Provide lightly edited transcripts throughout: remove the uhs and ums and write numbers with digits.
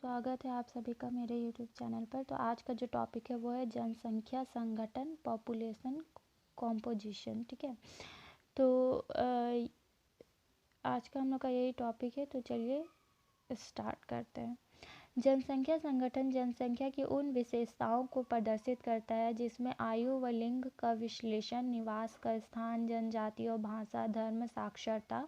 स्वागत है आप सभी का मेरे YouTube चैनल पर। तो आज का जो टॉपिक है वो है जनसंख्या संगठन, पॉपुलेशन कॉम्पोजिशन। ठीक है, तो आज का हम लोग का यही टॉपिक है। तो चलिए स्टार्ट करते हैं। जनसंख्या संगठन जनसंख्या की उन विशेषताओं को प्रदर्शित करता है जिसमें आयु व लिंग का विश्लेषण, निवास का स्थान, जनजाति और भाषा, धर्म, साक्षरता,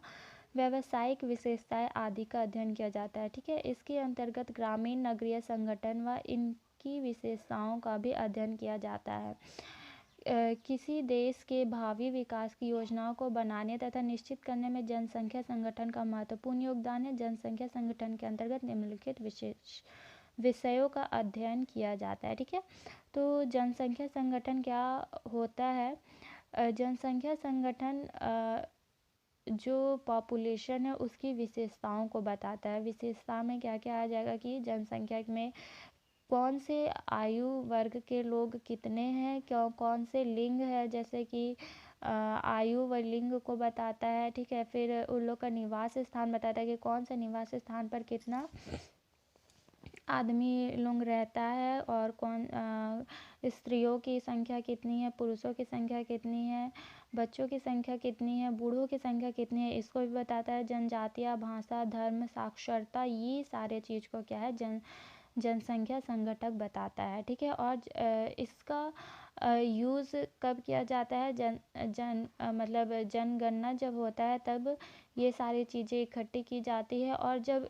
व्यावसायिक विशेषताएं आदि का अध्ययन किया जाता है। ठीक है, इसके अंतर्गत ग्रामीण नगरीय संगठन व इनकी विशेषताओं का भी अध्ययन किया जाता है। किसी देश के भावी विकास की योजनाओं को बनाने तथा निश्चित करने में जनसंख्या संगठन का महत्वपूर्ण योगदान है। जनसंख्या संगठन के अंतर्गत निम्नलिखित विशेष विषयों का अध्ययन किया जाता है। ठीक है, तो जनसंख्या संगठन क्या होता है? जनसंख्या संगठन जो पॉपुलेशन है उसकी विशेषताओं को बताता है। विशेषता में क्या क्या आ जाएगा कि जनसंख्या में कौन से आयु वर्ग के लोग कितने हैं, कौन से लिंग है, जैसे कि आयु व लिंग को बताता है। ठीक है, फिर उन लोग का निवास स्थान बताता है कि कौन से निवास स्थान पर कितना आदमी लोग रहता है और कौन स्त्रियों की संख्या कितनी है, पुरुषों की संख्या कितनी है, बच्चों की संख्या कितनी है, बूढ़ों की संख्या कितनी है, इसको भी बताता है। जनजातियाँ, भाषा, धर्म, साक्षरता, ये सारे चीज़ को क्या है जनसंख्या संगठक बताता है। ठीक है, और इसका यूज़ कब किया जाता है? मतलब जनगणना जब होता है तब ये सारी चीज़ें इकट्ठी की जाती है, और जब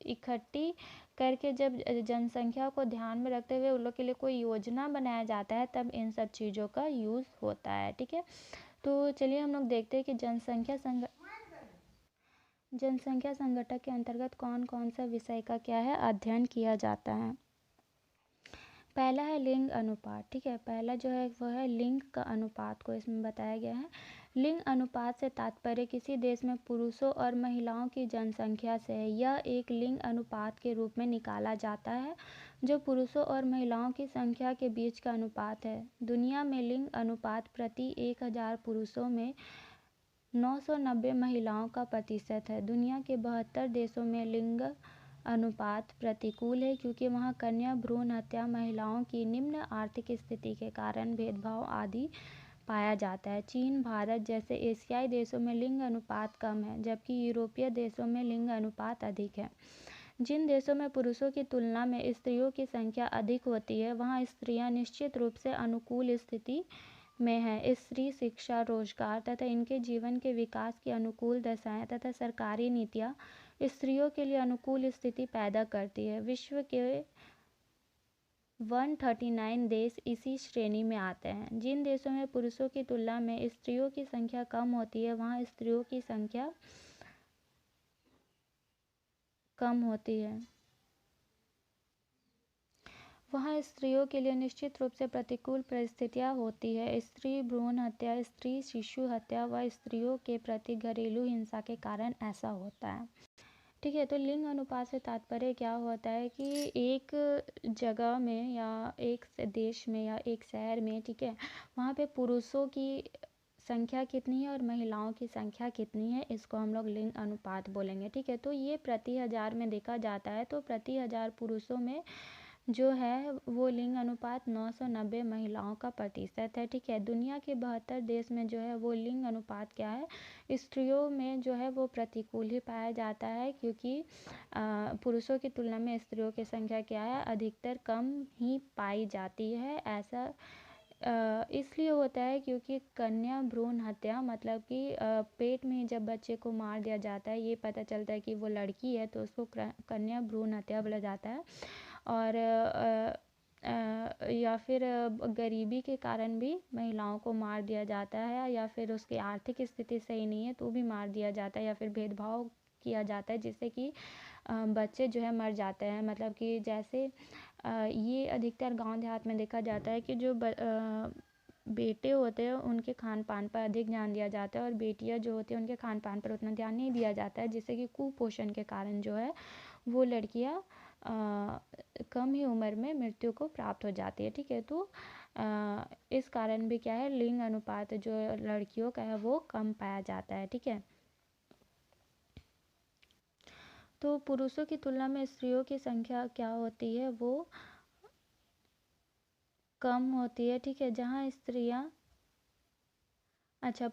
इकट्ठी करके जब जनसंख्या को ध्यान में रखते हुए उन लोग के लिए कोई योजना बनाया जाता है तब इन सब चीज़ों का यूज़ होता है। ठीक है, तो चलिए हम लोग देखते हैं कि जनसंख्या संगठक के अंतर्गत कौन कौन सा विषय का क्या है अध्ययन किया जाता है। पहला है लिंग अनुपात। ठीक है, पहला जो है वो है लिंग का अनुपात को इसमें बताया गया है। लिंग अनुपात से तात्पर्य किसी देश में पुरुषों और महिलाओं की जनसंख्या से है। यह एक लिंग अनुपात के रूप में निकाला जाता है जो पुरुषों और महिलाओं की संख्या के बीच का अनुपात है। दुनिया में लिंग अनुपात प्रति 1000 पुरुषों में 990 महिलाओं का प्रतिशत है। दुनिया के 72 देशों में लिंग अनुपात प्रतिकूल है क्योंकि वहाँ कन्या भ्रूण हत्या, महिलाओं की निम्न आर्थिक स्थिति के कारण भेदभाव आदि पाया जाता है। चीन, भारत जैसे एशियाई देशों में लिंग अनुपात कम है, जबकि यूरोपीय देशों में लिंग अनुपात अधिक है। जिन देशों में पुरुषों की तुलना में स्त्रियों की संख्या अधिक होती है वहाँ स्त्रियाँ निश्चित रूप से अनुकूल स्थिति में है। स्त्री शिक्षा, रोजगार तथा इनके जीवन के विकास की अनुकूल दशाएं तथा सरकारी नीतियाँ स्त्रियों के लिए अनुकूल स्थिति पैदा करती है। विश्व के 139 देश इसी श्रेणी में आते हैं। जिन देशों में पुरुषों की तुलना में स्त्रियों की संख्या कम होती है वहाँ स्त्रियों की संख्या कम होती है। वहाँ स्त्रियों के लिए निश्चित रूप से प्रतिकूल परिस्थितियाँ होती है। स्त्री भ्रूण हत्या, स्त्री शिशु हत्या व स्त्रियों के प्रति घरेलू हिंसा के कारण ऐसा होता है। ठीक है, तो लिंग अनुपात से तात्पर्य क्या होता है कि एक जगह में या एक देश में या एक शहर में, ठीक है, वहाँ पे पुरुषों की संख्या कितनी है और महिलाओं की संख्या कितनी है, इसको हम लोग लिंग अनुपात बोलेंगे। ठीक है, तो ये प्रति 1000 में देखा जाता है, तो प्रति 1000 पुरुषों में जो है वो लिंग अनुपात 990 महिलाओं का प्रतिशत है। ठीक है, दुनिया के 72 देश में जो है वो लिंग अनुपात क्या है, स्त्रियों में जो है वो प्रतिकूल ही पाया जाता है क्योंकि पुरुषों की तुलना में स्त्रियों की संख्या क्या है, अधिकतर कम ही पाई जाती है। ऐसा इसलिए होता है क्योंकि कन्या भ्रूण हत्या मतलब कि पेट में जब बच्चे को मार दिया जाता है, ये पता चलता है कि वो लड़की है तो उसको कन्या भ्रूण हत्या बोला जाता है। और या फिर गरीबी के कारण भी महिलाओं को मार दिया जाता है, या फिर उसकी आर्थिक स्थिति सही नहीं है तो भी मार दिया जाता है, या फिर भेदभाव किया जाता है जिससे कि बच्चे जो है मर जाते हैं। मतलब कि जैसे ये अधिकतर गांव देहात में देखा जाता है कि जो बेटे होते हैं उनके खान पान पर अधिक ध्यान दिया जाता है और बेटियां जो होती हैं उनके खान पान पर उतना ध्यान नहीं दिया जाता है, जिससे कि कुपोषण के कारण जो है वो लड़कियां कम ही उम्र में मृत्यु को प्राप्त हो जाती है। ठीक है, तो इस कारण भी क्या है, लिंग अनुपात जो लड़कियों का है वो कम पाया जाता है। ठीक है, तो पुरुषों की तुलना में स्त्रियों की संख्या क्या होती है, वो कम होती है, ठीक है। जहाँ स्त्रियाँ अच्छा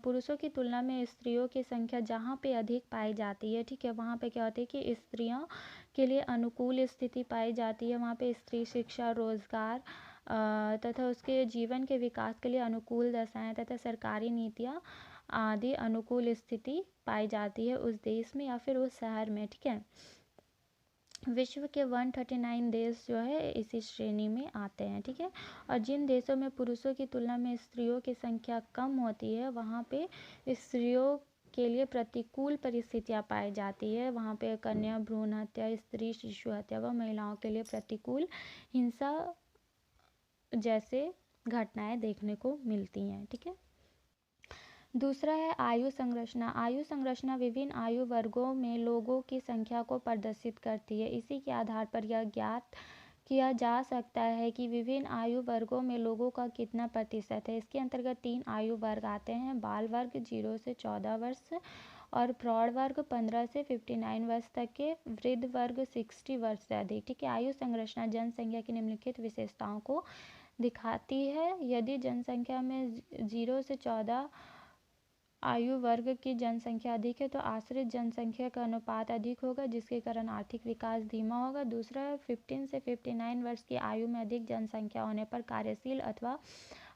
पुरुषों की तुलना में स्त्रियों की संख्या जहाँ पे अधिक पाई जाती है, ठीक है, वहाँ पे क्या होती है कि स्त्रियों के लिए अनुकूल स्थिति पाई जाती है। वहाँ पे स्त्री शिक्षा, रोजगार तथा उसके जीवन के विकास के लिए अनुकूल दशाएं तथा सरकारी नीतियाँ आदि अनुकूल स्थिति पाई जाती है उस देश में या फिर उस शहर में, ठीक है। विश्व के 139 देश जो है इसी श्रेणी में आते हैं, ठीक है। और जिन देशों में पुरुषों की तुलना में स्त्रियों की संख्या कम होती है, वहाँ पे स्त्रियों के लिए प्रतिकूल परिस्थितियाँ पाई जाती है। वहाँ पे कन्या भ्रूण हत्या, स्त्री शिशु हत्या व महिलाओं के लिए प्रतिकूल हिंसा जैसे घटनाएं देखने को मिलती हैं, ठीक है। दूसरा है आयु संरचना। आयु संरचना विभिन्न आयु वर्गों में लोगों की संख्या को प्रदर्शित करती है। इसी के आधार पर यह ज्ञात किया जा सकता है कि विभिन्न आयु वर्गों में लोगों का कितना प्रतिशत है। इसके अंतर्गत 3 आयु वर्ग आते हैं: बाल वर्ग 0 से 14 वर्ष और प्रौढ़ वर्ग 15 से 59 वर्ष तक के, वृद्ध वर्ग 60 वर्ष से अधिक, ठीक है। आयु संरचना जनसंख्या की निम्नलिखित विशेषताओं को दिखाती है। यदि जनसंख्या में 0 से 14 आयु वर्ग की जनसंख्या अधिक है तो आश्रित जनसंख्या का अनुपात अधिक होगा, जिसके कारण आर्थिक विकास धीमा होगा। दूसरा, 15 से 59 वर्ष की आयु में अधिक जनसंख्या होने पर कार्यशील अथवा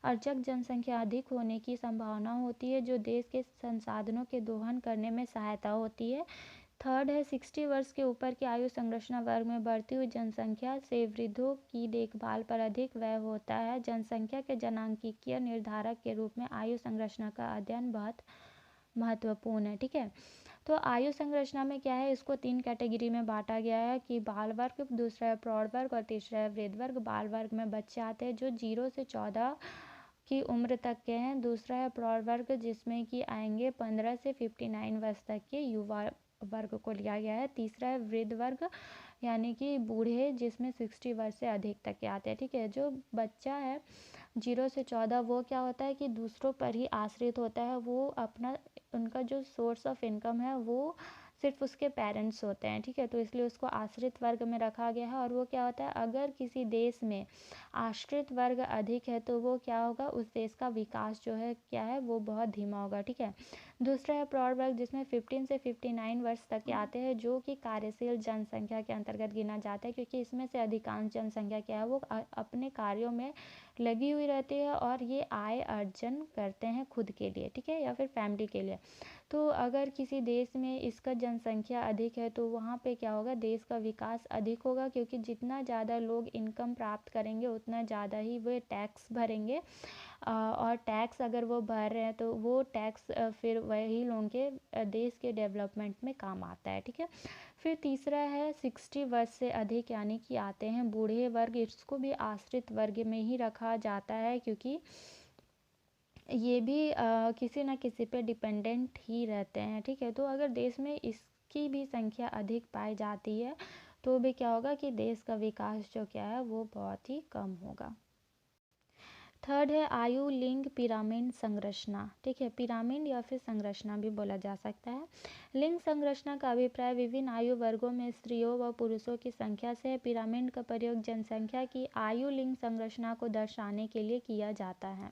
अर्जक जनसंख्या अधिक होने की संभावना होती है, जो देश के संसाधनों के दोहन करने में सहायता होती है। थर्ड है 60 वर्ष के ऊपर की आयु संरचना वर्ग में बढ़ती हुई जनसंख्या से वृद्धों की देखभाल पर अधिक व्यय होता है। जनसंख्या के जनांकीय निर्धारक के रूप में आयु संरचना का अध्ययन बहुत महत्वपूर्ण है, ठीक है। तो आयु संरचना में क्या है, इसको 3 कैटेगरी में बांटा गया है कि बाल वर्ग, दूसरा है प्रौढ़ वर्ग और तीसरा है वृद्ध वर्ग। बाल वर्ग में बच्चे आते हैं जो 0 से 14 की उम्र तक के हैं। दूसरा है प्रौढ़ वर्ग जिसमें कि आएंगे 15 से 59 वर्ष तक के युवा वर्ग को लिया गया है। तीसरा है वृद्ध वर्ग यानी कि बूढ़े, जिसमें 60 वर्ष से अधिक तक के आते हैं, ठीक है। जो बच्चा है 0 से 14 वो क्या होता है कि दूसरों पर ही आश्रित होता है। वो अपना उनका जो सोर्स ऑफ इनकम है वो सिर्फ उसके पेरेंट्स होते हैं, ठीक है। तो इसलिए उसको आश्रित वर्ग में रखा गया है। और वो क्या होता है, अगर किसी देश में आश्रित वर्ग अधिक है तो वो क्या होगा, उस देश का विकास जो है क्या है वो बहुत धीमा होगा, ठीक है। दूसरा है प्रौढ़ वर्ग जिसमें 15 से 59 वर्ष तक के आते हैं, जो कि कार्यशील जनसंख्या के अंतर्गत गिना जाता है, क्योंकि इसमें से अधिकांश जनसंख्या क्या है वो अपने कार्यों में लगी हुई रहती है और ये आय अर्जन करते हैं खुद के लिए, ठीक है, या फिर फैमिली के लिए। तो अगर किसी देश में इसका जनसंख्या अधिक है तो वहाँ पे क्या होगा, देश का विकास अधिक होगा, क्योंकि जितना ज़्यादा लोग इनकम प्राप्त करेंगे उतना ज़्यादा ही वे टैक्स भरेंगे। और टैक्स अगर वो भर रहे हैं तो वो टैक्स फिर वही लोगों के देश के डेवलपमेंट में काम आता है, ठीक है। फिर तीसरा है 60 वर्ष से अधिक यानी कि आते हैं बूढ़े वर्ग। इसको भी आश्रित वर्ग में ही रखा जाता है, क्योंकि ये भी किसी न किसी पे डिपेंडेंट ही रहते हैं, ठीक है। तो अगर देश में इसकी भी संख्या अधिक पाई जाती है तो भी क्या होगा कि देश का विकास जो क्या है वो बहुत ही कम होगा। थर्ड है आयु लिंग पिरामिड संरचना, ठीक है। पिरामिड या फिर संरचना भी बोला जा सकता है। लिंग संरचना का अभिप्राय विभिन्न आयु वर्गों में स्त्रियों व पुरुषों की संख्या से है। पिरामिड का प्रयोग जनसंख्या की आयु लिंग संरचना को दर्शाने के लिए किया जाता है।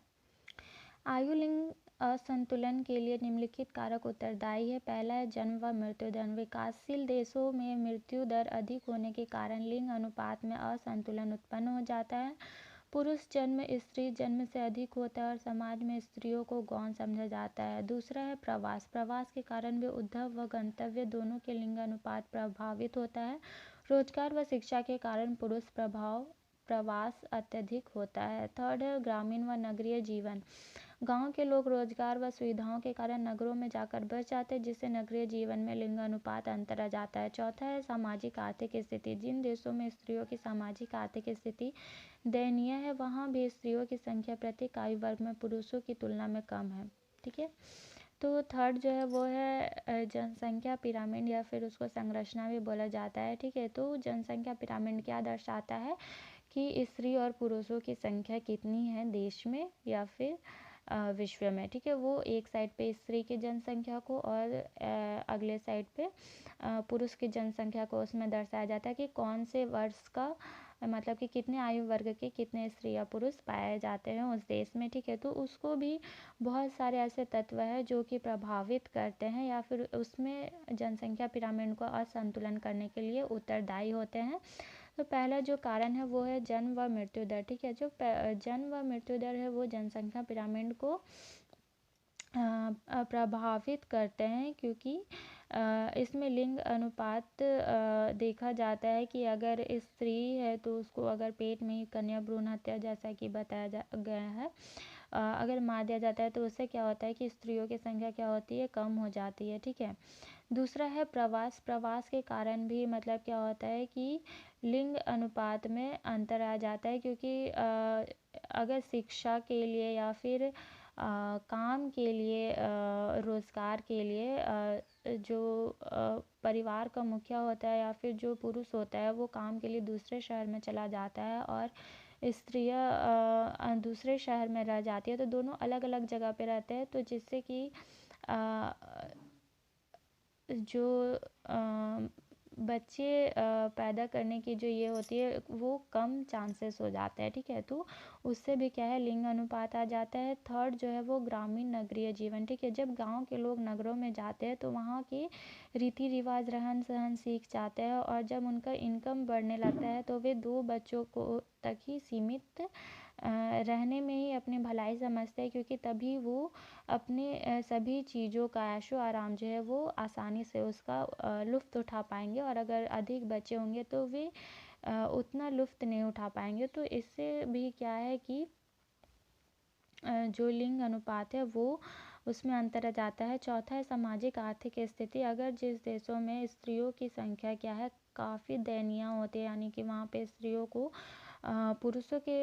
आयु लिंग असंतुलन के लिए निम्नलिखित कारक उत्तरदायी है। पहला है जन्म व मृत्यु दर। विकासशील देशों में मृत्यु दर अधिक होने के कारण लिंग अनुपात में असंतुलन उत्पन्न हो जाता है। पुरुष जन्म स्त्री जन्म से अधिक होता है और समाज में स्त्रियों को गौण समझा जाता है। दूसरा है प्रवास। प्रवास के कारण भी उद्भव व गंतव्य दोनों के लिंग अनुपात प्रभावित होता है। रोजगार व शिक्षा के कारण पुरुष प्रवास अत्यधिक होता है। थर्ड है ग्रामीण व नगरीय जीवन। गांव के लोग रोजगार व सुविधाओं के कारण नगरों में जाकर बस जाते हैं, जिससे नगरीय जीवन में लिंग अनुपात अंतर आ जाता है। चौथा है सामाजिक आर्थिक स्थिति। जिन देशों में स्त्रियों की सामाजिक आर्थिक स्थिति दयनीय है वहाँ भी स्त्रियों की संख्या प्रत्येक आयु वर्ग में पुरुषों की तुलना में कम है, ठीक है। तो थर्ड जो है वो है जनसंख्या पिरामिड या फिर उसको संरचना भी बोला जाता है, ठीक है। तो जनसंख्या पिरामिड क्या दर्शाता है कि स्त्री और पुरुषों की संख्या कितनी है देश में या फिर विश्व में, ठीक है। वो एक साइड पे स्त्री की जनसंख्या को और अगले साइड पे पुरुष की जनसंख्या को उसमें दर्शाया जाता है कि कौन से वर्ष का मतलब कि कितने आयु वर्ग के कितने स्त्री या पुरुष पाए जाते हैं उस देश में, ठीक है। तो उसको भी बहुत सारे ऐसे तत्व हैं जो कि प्रभावित करते हैं या फिर उसमें जनसंख्या पिरामिड को असंतुलन करने के लिए उत्तरदायी होते हैं। तो पहला जो कारण है वो है जन्म व मृत्यु दर, ठीक है। जो जन्म व मृत्यु दर है वो जनसंख्या पिरामिड को प्रभावित करते हैं, क्योंकि इसमें लिंग अनुपात देखा जाता है कि अगर स्त्री है तो उसको अगर पेट में ही कन्या भ्रूण हत्या जैसा कि बताया गया है अगर मार दिया जाता है तो उससे क्या होता है कि स्त्रियों की संख्या क्या होती है, कम हो जाती है, ठीक है। दूसरा है प्रवास। प्रवास के कारण भी मतलब क्या होता है कि लिंग अनुपात में अंतर आ जाता है, क्योंकि अगर शिक्षा के लिए या फिर काम के लिए रोज़गार के लिए जो परिवार का मुखिया होता है या फिर जो पुरुष होता है वो काम के लिए दूसरे शहर में चला जाता है और स्त्रियाँ दूसरे शहर में रह जाती है, तो दोनों अलग अलग जगह पे रहते हैं, तो जिससे कि जो बच्चे पैदा करने की जो ये होती है वो कम चांसेस हो जाते हैं, ठीक है। तो उससे भी क्या है लिंग अनुपात आ जाता है। थर्ड जो है वो ग्रामीण नगरीय जीवन, ठीक है। जब गांव के लोग नगरों में जाते हैं तो वहाँ के रीति रिवाज रहन सहन सीख जाते हैं और जब उनका इनकम बढ़ने लगता है तो वे 2 बच्चों को तक ही सीमित रहने में ही अपनी भलाई समझते हैं, क्योंकि तभी वो अपने सभी चीज़ों का ऐशो आराम जो है वो आसानी से उसका लुत्फ़ उठा पाएंगे, और अगर अधिक बच्चे होंगे तो वे उतना लुत्फ़ नहीं उठा पाएंगे। तो इससे भी क्या है कि जो लिंग अनुपात है वो उसमें अंतर आ जाता है। चौथा है सामाजिक आर्थिक स्थिति। अगर जिस देशों में स्त्रियों की संख्या क्या है काफ़ी दयनीय होती है, यानी कि वहाँ पे स्त्रियों को पुरुषों के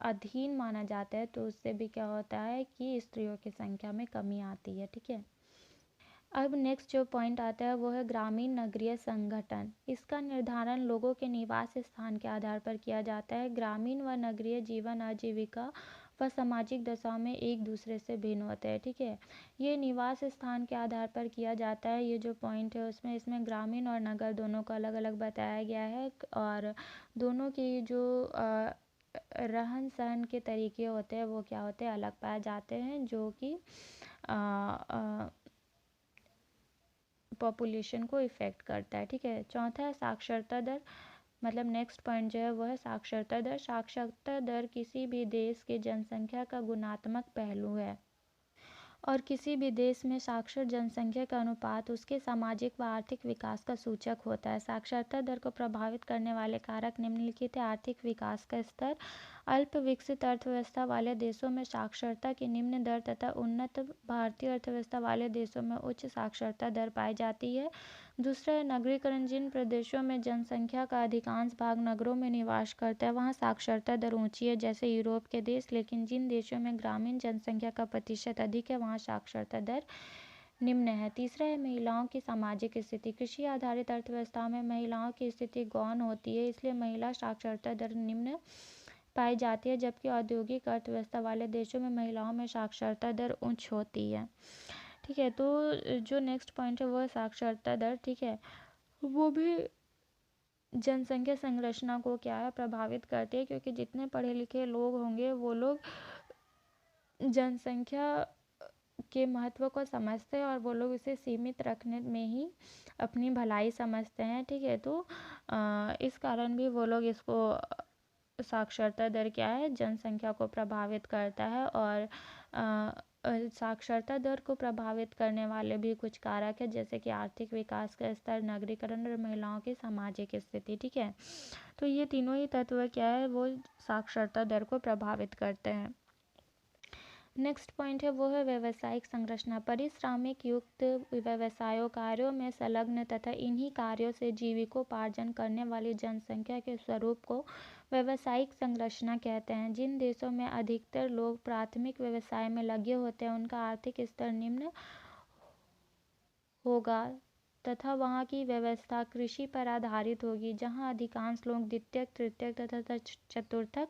अधीन माना जाता है, तो उससे भी क्या होता है कि स्त्रियों की संख्या में कमी आती है, ठीक है। अब नेक्स्ट जो पॉइंट आता है वो है ग्रामीण नगरीय संगठन। इसका निर्धारण लोगों के निवास स्थान के आधार पर किया जाता है। ग्रामीण व नगरीय जीवन आजीविका व सामाजिक दशाओं में एक दूसरे से भिन्न होते हैं, ठीक है। ये निवास स्थान के आधार पर किया जाता है। ये जो पॉइंट है उसमें इसमें ग्रामीण और नगर दोनों को अलग अलग बताया गया है और दोनों की जो रहन सहन के तरीके होते हैं वो क्या होते हैं, अलग पाए जाते हैं, जो कि पॉपुलेशन को इफ़ेक्ट करता है, ठीक है। चौथा है साक्षरता दर। मतलब नेक्स्ट पॉइंट जो है वो है साक्षरता दर। साक्षरता दर किसी भी देश की जनसंख्या का गुणात्मक पहलू है और किसी भी देश में साक्षर जनसंख्या का अनुपात उसके सामाजिक व आर्थिक विकास का सूचक होता है। साक्षरता दर को प्रभावित करने वाले कारक निम्नलिखित है। आर्थिक विकास का स्तर। अल्प विकसित अर्थव्यवस्था वाले देशों में साक्षरता की निम्न दर तथा उन्नत भारतीय अर्थव्यवस्था वाले देशों में उच्च साक्षरता दर पाई जाती है। दूसरा है नगरीकरण। जिन प्रदेशों में जनसंख्या का अधिकांश भाग नगरों में निवास करता है वहाँ साक्षरता दर ऊंची है, जैसे यूरोप के देश। लेकिन जिन देशों में ग्रामीण जनसंख्या का प्रतिशत अधिक है वहाँ साक्षरता दर निम्न है। तीसरा है महिलाओं की सामाजिक स्थिति। कृषि आधारित अर्थव्यवस्था में महिलाओं की स्थिति गौण होती है, इसलिए महिला साक्षरता दर निम्न पाई जाती है, जबकि औद्योगिक अर्थव्यवस्था वाले देशों में महिलाओं में साक्षरता दर उच्च होती है, ठीक है। तो जो नेक्स्ट पॉइंट है वो है साक्षरता दर, ठीक है। वो भी जनसंख्या संरचना को क्या है प्रभावित करती है, क्योंकि जितने पढ़े लिखे लोग होंगे वो लोग जनसंख्या के महत्व को समझते हैं और वो लोग इसे सीमित रखने में ही अपनी भलाई समझते हैं, ठीक है। तो इस कारण भी वो लोग इसको साक्षरता दर क्या है जनसंख्या को प्रभावित करता है। और साक्षरता दर को प्रभावित करने वाले भी कुछ कारक है, जैसे कि आर्थिक विकास का स्तर, नगरीकरण और महिलाओं की सामाजिक स्थिति, ठीक है। तो ये तीनों ही तत्व क्या है वो साक्षरता दर को प्रभावित करते हैं। नेक्स्ट पॉइंट है वो है व्यावसायिक संरचना। पारिश्रमिक युक्त व्यवसायों कार्यों में संलग्न तथा इन्हीं कार्यों से जीविकोपार्जन करने वाली जनसंख्या के स्वरूप को व्यावसायिक संरचना कहते हैं। जिन देशों में अधिकतर लोग प्राथमिक व्यवसाय में लगे होते हैं उनका आर्थिक स्तर निम्न होगा तथा वहाँ की व्यवस्था कृषि पर आधारित होगी। जहाँ अधिकांश लोग द्वितीयक, तृतीयक तथा चतुर्थक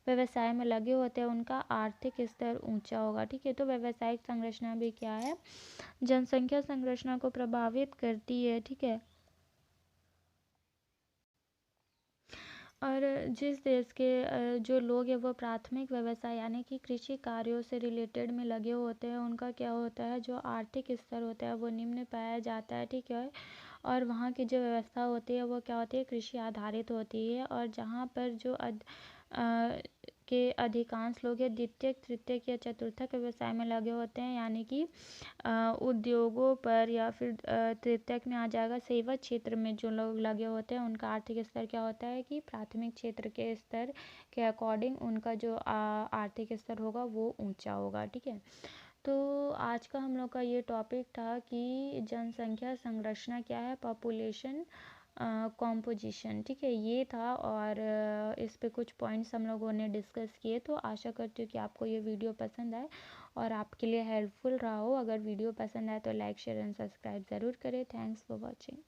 व्यवसाय में लगे होते हैं उनका आर्थिक स्तर ऊंचा होगा। ठीक है, तो व्यावसायिक संरचना भी क्या है, जनसंख्या संरचना को प्रभावित करती है। ठीक है, और जिस देश के जो लोग हैं वो प्राथमिक व्यवसाय यानी कि कृषि कार्यों से रिलेटेड में लगे होते हैं, उनका क्या होता है, जो आर्थिक स्तर होता है वो निम्न पाया जाता है। ठीक है, और वहाँ की जो व्यवस्था होती है वो क्या होती है, कृषि आधारित होती है। और जहाँ पर जो के अधिकांश लोग हैं द्वितीयक तृतीयक या चतुर्थक व्यवसाय में लगे होते हैं, यानी कि उद्योगों पर, या फिर तृतीयक में आ जाएगा सेवा क्षेत्र में जो लोग लगे होते हैं उनका आर्थिक स्तर क्या होता है कि प्राथमिक क्षेत्र के स्तर के अकॉर्डिंग उनका जो आर्थिक स्तर होगा वो ऊंचा होगा। ठीक है, तो आज का हम लोग का ये टॉपिक था कि जनसंख्या संरचना क्या है, पॉपुलेशन कॉम्पोजिशन। ठीक है, ये था, और इस पे कुछ पॉइंट्स हम लोगों ने डिस्कस किए। तो आशा करती हूँ कि आपको ये वीडियो पसंद आए और आपके लिए हेल्पफुल रहा हो। अगर वीडियो पसंद आए तो लाइक शेयर एंड सब्सक्राइब ज़रूर करें। Thanks for watching.